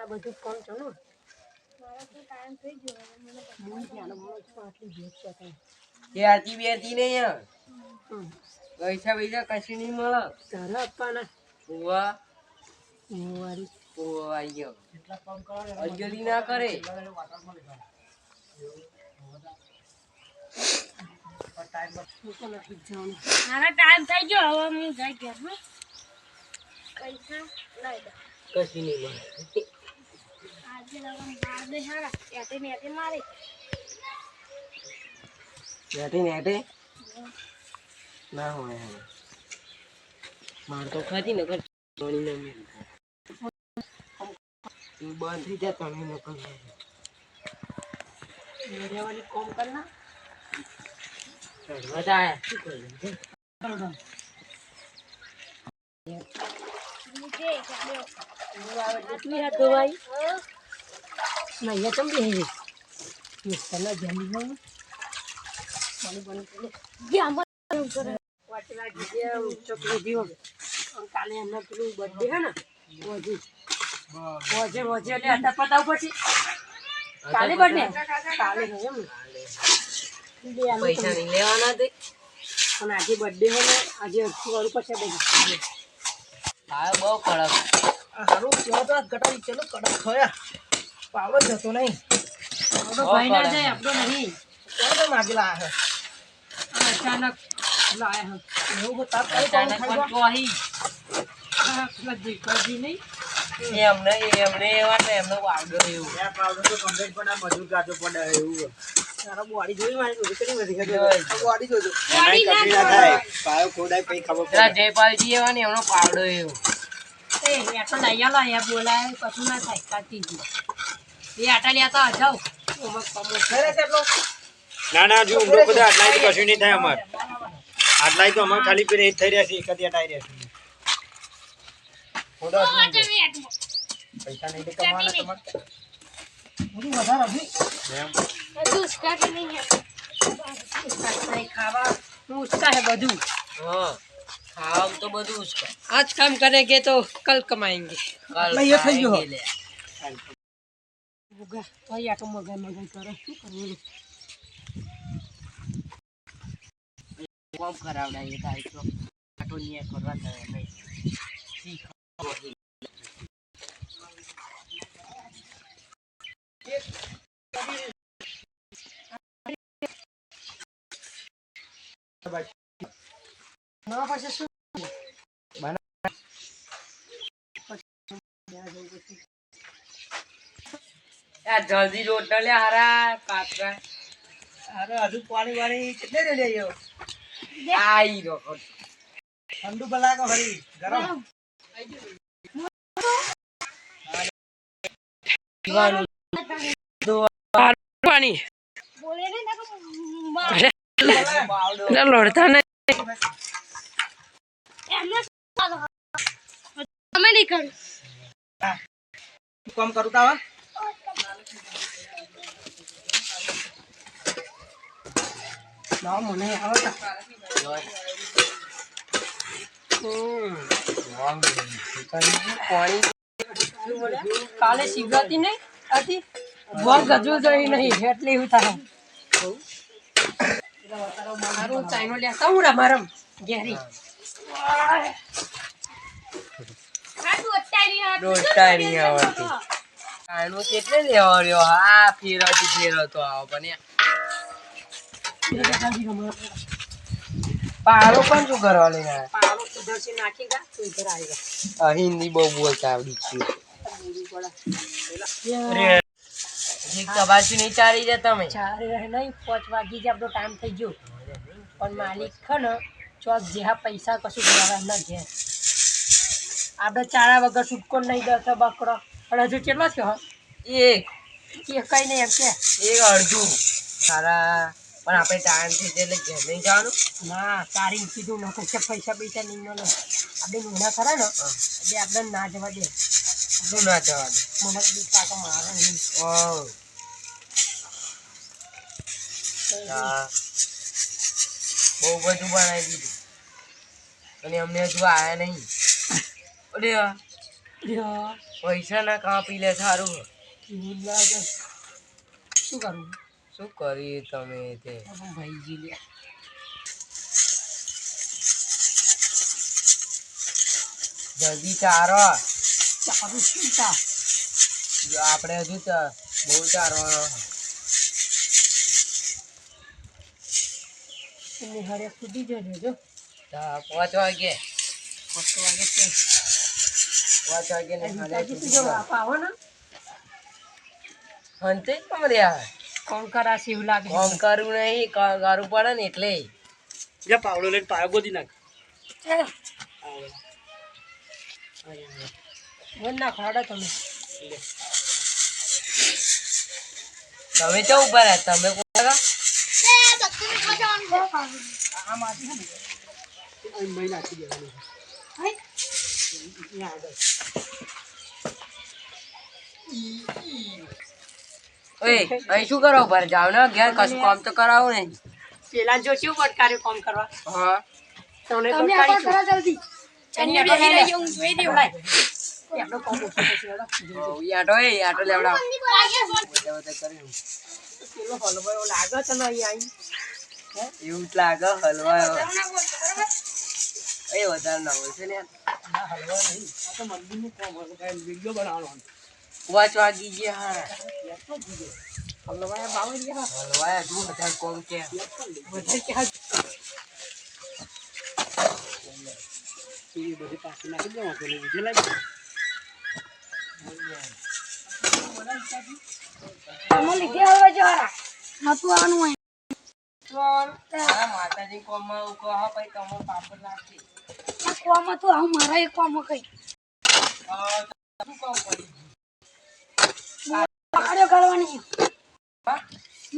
આ બધું કોણ ચાલો મારા તો ટાઈમ થઈ ગયો મને હું ધ્યાન બોલો છું આટલી ભેટ છે તને એ આજી બેતી નહીં પૈસા કશું નહીં મળે તારા આપવાના ઉવા વારી ઉવા આવી ગયો અજરી ના કરે મારા ટાઈમ થઈ ગયો હવે હું જઈ ઘેર પૈસા લઈ દો કશું નહીં મળે આજે બાર દે હારા એતે મેતે મારે નેટે ના હોય હવે માર તો ખાધી ને કર પાણી ના મેં બંધ થઈ જાય તમે ન કર મેરેવાની કોમ કરના મજા આયા શું કરી मुझे क्या आती है दवाई नहीं ये तुम भी है ये सना जमी हो पानी पानी पीले ये हम कर वाटला दीजिए चॉकलेट दियो और काले हमने पेलू बर्थडे है ना वजे ले आता पता पड़ी काले बर्थडे काले है हम પૈસા નહીં લેવાના તે અને આજે બર્થડે હે ને આજે 80 પછી બધું હા બહુ કડક હારું કેવો તો ગટારી ચલો કડક ખયા પાવર જતો નહીં આપણો ભાઈ ના જાય આપણો નહીં કોણ તો માગેલા હે અચાનક લાયા હે એવું બતા અચાનક પણ કોઈ કદી કદી નહીં એમને એવા ને એમનો પાવડર એવું આ પાવડર તો કમ્પ્લીટ પણ આ મજૂર કાચો પડે એવું તારા બોડી જોઈ મારી કેટલી બધી બોડી જોજો બોડી ના થાય પાયો ખોડાય કઈ ખબર પેલા જયપાલજી એવા ને એમનો પાવડર એવું એ આટો લઈ આલો અહીંયા બોલાય કશું ના થાય કાતી જી એ આટા લેતા જાવ ઘરે કેટલો ના જો ઉમરો બધા આટલાય તો કશું નહીં થાય અમાર આટલાય તો અમાર ખાલી પેરે થઈ રહ્યા છે એકદી અટાઈ રહ્યા છે ખોડા પૈસા નહીં કમાવાના તમાર બધું વધારે અભી એમ બધું उसका भी नहीं है नहीं खावा उसका है બધું હા ખાવા તો બધું ઉસકા आज काम करेंगे तो कल कमाएंगे ये થઈ ગયો बुगा तो या तो मगन मगन करे શું કરવું કોમ કરાવડાય થાય તો આટો નિયા કરવા થાય નહીં શીખ ના પછી શું યાર જલ્દી રોટ લે હારા કાતરા અરે હજુ પાણી વાળી કેટલે રે લેયો આઈ રો ઠંડુ બલાકો હરી ગરમ પીવાનું પાણી બોલે ને ના લોડતા ને એમને તમે નહીં કરું કામ કરું તા ના મને આવે કાલે શિવરાત્રી નહીં હતી બહુ ગજુ જોઈ નહીં એટલે એવું થાય મારું ચાઈનો લેતા હું રમારમ ઘેરી રોટારી આવતી આનો કેટલે લેવા રહ્યો હા ફેરવતો આવો પણ પાડો પણ શું કરવા લઈને પાલો ઉધર से नाखेगा तो इधर आएगा હિન્દી બહુ બોલતા આવડી છે अरे કબાસી નહીં ચારી જાય તમે ચારે રહે નહીં 5 વાગી જ આપણો ટાઈમ થઈ ગયો પણ માલિક છે ને ચોક જેहा પૈસા કશું દેવા ના ઘેર આપણે ચારા વગર છૂટકો નહીં દતો બકરો પણ હજુ કેટલો થયો એક કઈ નહીં એમ કે એક અડધું સારા પણ આપણે ટાઈમ થઈ જાય એટલે ઘેર નહીં જવાનું ના તારી કીધું ન કશે પૈસા પૈસા નહીં મળે આપણે મહિના ખરા ને એટલે આપણે ના જવા દે શું ના જવા દે મને બી કાકા મારે નહીં ઓહ હા બહુ બધું બનાવી દીધું અને અમને હજુ આયા નહીં અરે યા પૈસા ના કાપી લે સારું. એવું જ લાગે. શું કરવું? શું કરી તમે તે ભાઈજી લે. જલ્દી ચારો. ચારું શું ચા? જો આપણે હજુ તો બહુ ચારવાનો. એની હારે સુધી જજો જો. 5 વાગે. 5 વાગે છે. 5 વાગે ને તાજી તું જો આપા આવો ને. હંતે કમ રહ્યા. કોણ કરાશે એવું લાગે. કામ કરવું નહીં, કરવું પડે ને એટલે. જા પાવડો લઈને પાયો ગોદી નાખ. ચાલો. વન ના ખાડા તમે. તમે ચો ઉપર રહ્યા, તમે કોણ? આ માટી ને. આ મહિના થી દેવાની. હાય. યા આગળ. ઓય અહીં શું કરો ઉપર જાવ ને ઘેર કશું કામ તો કરાવો ને. પેલા જો શું પડકાર્યું કામ કરવા. હા તમને પડકારી જલ્દી. એની બેહી રહી હું જોઈ દઉં. આપણો કોમ ઓછો પછી ઓ યાટો લેવડા પેલો હલવાયો લાગે છે ને અહીં એવું જ લાગે હલવાયો. એ વધારે ના હોય છે ને. ના હલવા નહીં. આ તો મંદિરનું કામ હોય કાંઈ વિડીયો બનાવવાનો. 5 વાગી ગયા. હલવાયા બાવન ગયા. હલવાયા તું વધારે કોમ કે બધે ક્યાં એ બધી પાછી નાખી દેવા પેલી વિજય લાગી. તમે લીધે હવે જરા નતું આનું હોય. માતાજી કોમમાં એવું કહો પછી તમે પાપડ નાખી. આ કોમ હતું આવું મારા એક કોમ કઈ શું કામ પડી મોકળ્યો ગાળવાની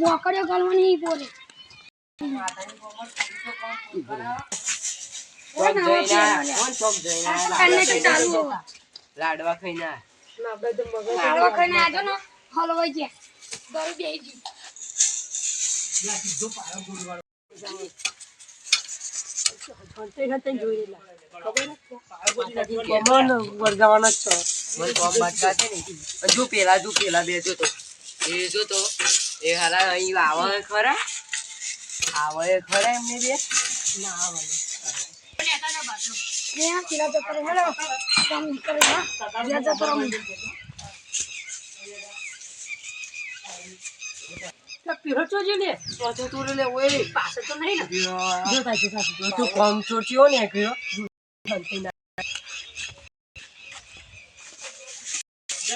મોકળ્યો ગાળવાની બોલે માતાજી કોમમાં થોડું કામ કરાવો. ચોક જઈને આયા. કોણ ચોક જઈને આયા? ચાલુ હોવા લાડવા ખાઈને આયા. ના આપણે તો મગજ લાડવા ખાઈને આજો ને હલવાઈ ગયા દર બેહી ગઈ લા સીધો પાયો ગુડવાળો હંતે હંતે જોઈ લે ખબર છે કોમન વર્ગાવાના છે મને કોમ બટકા છે ને જો પેલા બેજો તો એ જો તો એ હાલા અહીં આવે ખરા એમને બે ના આવે ત્યાં પીલા તો કરે હેલો કામ કરે ના જ્યાં જતો રમ તો પીરો ચોજી લે તો તું લે ઓય પાસે તો નહીં ને જો થાય છે તું કોમ છોડ્યો ને કયો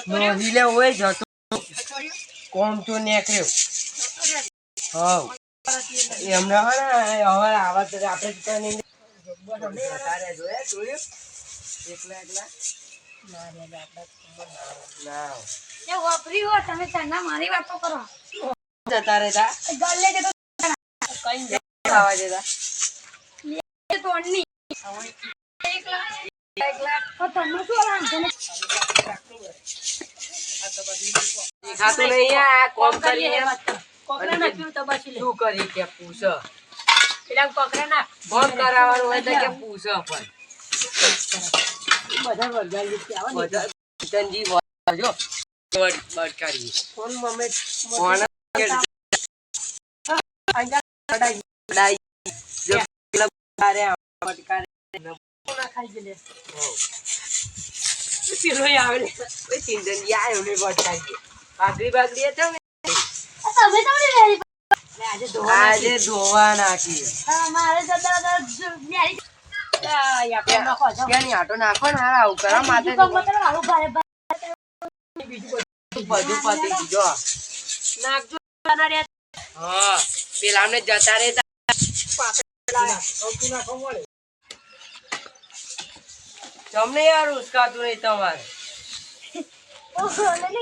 નોંધી લે ઓય જતો કોમ તો નીકળ્યો. હા એમને હવે આવા તો આપણે જોયું એકલા ના એ વાપરી હો તમે ચના મારી વાતો કરો જતા રહેતા ગલ્લે કે તો કઈ ખાવા દેતા એ તો અન્ની એકલા તો તમે શું આમ તમે ખાતું નહીં આ કોમ કરી કોકરા નાખ્યું તો બસી લે શું કરી કે પૂછ પેલા કોકરા ના કોમ કરાવવાનું હોય તો કે પૂછ પણ બધા વર્ગાઈ કે આવા બધા તંજી જો બટકારી ફોન મમે કોણ ડાઈ જો પેલા બટકારે ના ખાઈ ગલે પેલો આવે ને ઓય ચિંતન આયો ને બટકારી બાગરી હતો ને તમે વેરી આજે ધોવા નાખી મારે જતા ન્યારી યા નાખો જો ક્યાંની આટો નાખો ને હારા આવું કરા માથે મતલબ આવું ભારે બધું પતી જો નાખજો બનાડ્યા હા પેલા અમને જતા રહેતા તમને યાર ઉસકાતું નહીં તમારે ઓહો લે લે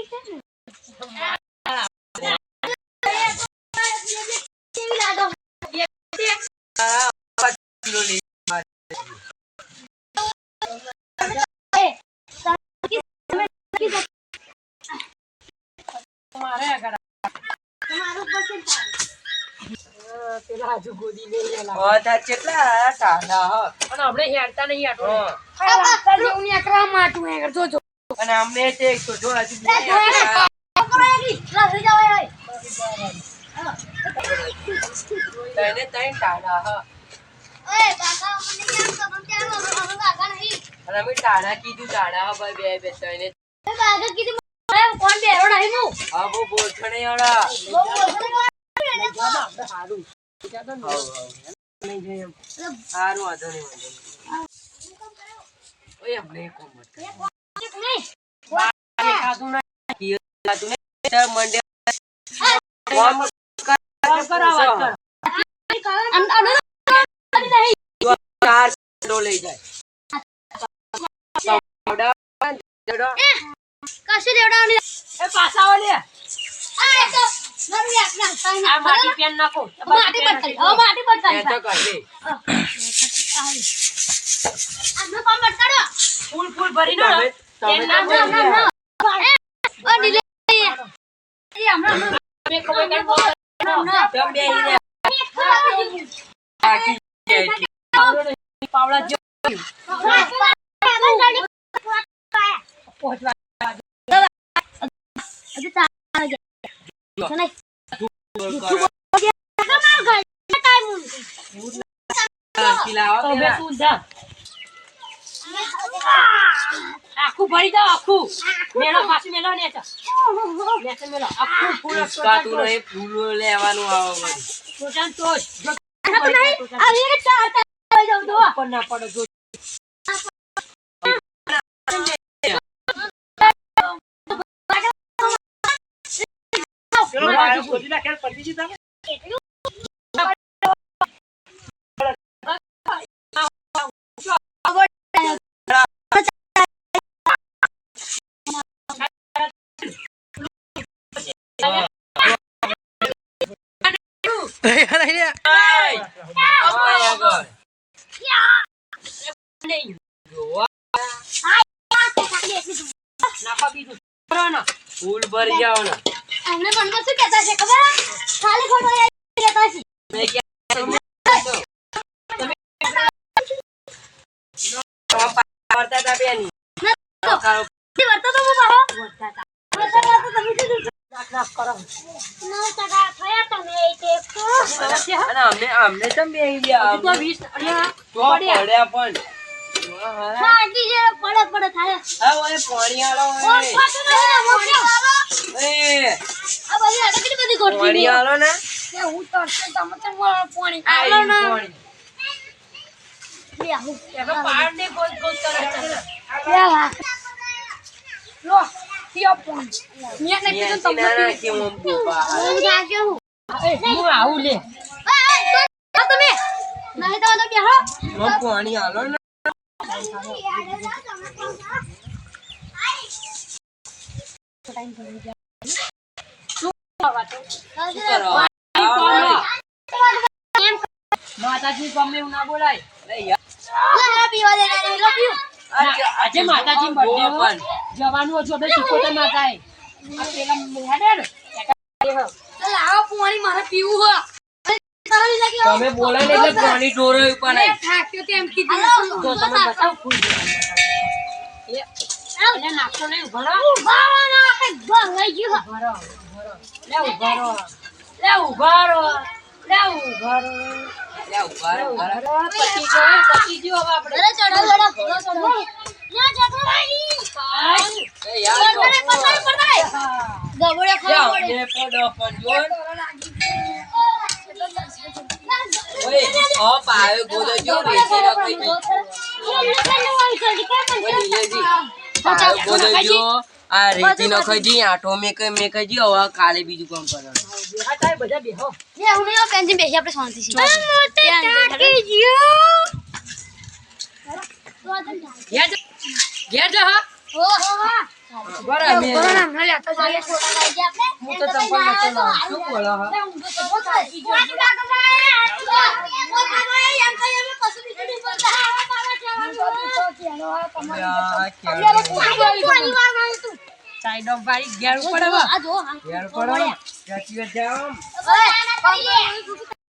કેવી લાગો મારે આગળ તમારું પસંદ પેલા હજુ ગોદી નહીં કેટલા ટાઢા હ પણ આપણે હેરતા નહીં આટો હા. જેવું ની અકરા માટું હે જોજો અને અમને તે છોટો હજુ બે તને તઈ ટાળા હા અને અમે ટાળા કીધું ટાળા હા ભાઈ બે બે તને હા બહુ બોલછણે યાડા સારું સારું વાંધો નહીં ઓય અમને કોમ મત ખાધું ના ખાધું ને મંડે કોમ ચાર કિલો લઈ જાય કશું દેવડાવની એ પાછા આવો લે આ માટી પેન નાખો માટી પર કરી હવે માટી પર કરી એ તો કરજે આનો કામ મત કરો ફૂલ ફૂલ ભરી નો તમે ના ઓ નીલે એ હમણાં મે ખબર કઈ બોલ તમે બે ઈને આખી પાવડા જો આખું ભરી દો આખું મેળો પાછું મેળો ને મેળો આખું ફૂલ કાતું નહીં ફૂલ લેવાનું આવે ટોટલ ટોચ આ લે ચાર જાવ દો પણ ના પડે જો ફૂલ ભરી જાવ ને અમને મનમાં શું કહેતા છે ખબર ખાલી ખોટો કહેતા છે મેં પાડતા તા બેની વર્તા તો હું બાહો વર્તા તમે શું નાક કરો 9 ટકા થયા તમે અને અમને તમ બે ગયા તો 20 અલ્યા તો પડ્યા પણ પાટી જે પડે થાય હા ઓય પાણી આલો ઓ ફાટો ના મોક્યો એ આ બધી આટલી બધી ગોઠવી પાણી આલો ને કે હું તો તમે પાણી આલો ના લે હું પાડ ને ગોલ ગોલ કરે લે લો તીઓ પાણી મેં ને કીધું તમને ના કે હું બોબા હું જાગ્યો હું હું આવું લે તો તમે નહીં તો બેહો હું પાણી આલો ને માતાજી ગમે એવું ના બોલાય આજે માતાજી બર્થડે પણ જવાનું હજુ આપણે સુકોતર ના થાય આ પેલા હેડે ને લાવો પાણી મારે પીવું હો તમે બોલાય ને એટલે પાણી ઢોરો ઉપર નહીં થાક્યો તેમ કીધું તો તમે બતાવ ફૂલ એ એને નાખતો નહીં ભરો ભરો ના કે ગઈ ગયો ભરો લે ઉભારો લે ઉભારો લે ઉભારો લે ઉભા રહો, ઉભા રહો. પતી ગયો હવે આપણે ચડો ના જતો ભાઈ એ યાર તો. ગબડે જા, ખાવા પડે બે પડો પણ જો. ઓય, આ પાયો ગોદો જો બેસી રાખી દી. ઓય, નીલેજી, પાયો ગોદો જો. આ રેતી નખાઈ દી, આંટો મેકાઈ દી, હવે કાલે બીજું કામ કરવાનું. ઘેર જા, હા? બરાબર, મેં- હું તો ચંપલ નતો લાવ્યો. શું બોલો, હા? સાઈડ ઓફ વાળી ઘેર ઉપર હવે. ઘેર ઉપર હવે. સાચી વાત જાઓ.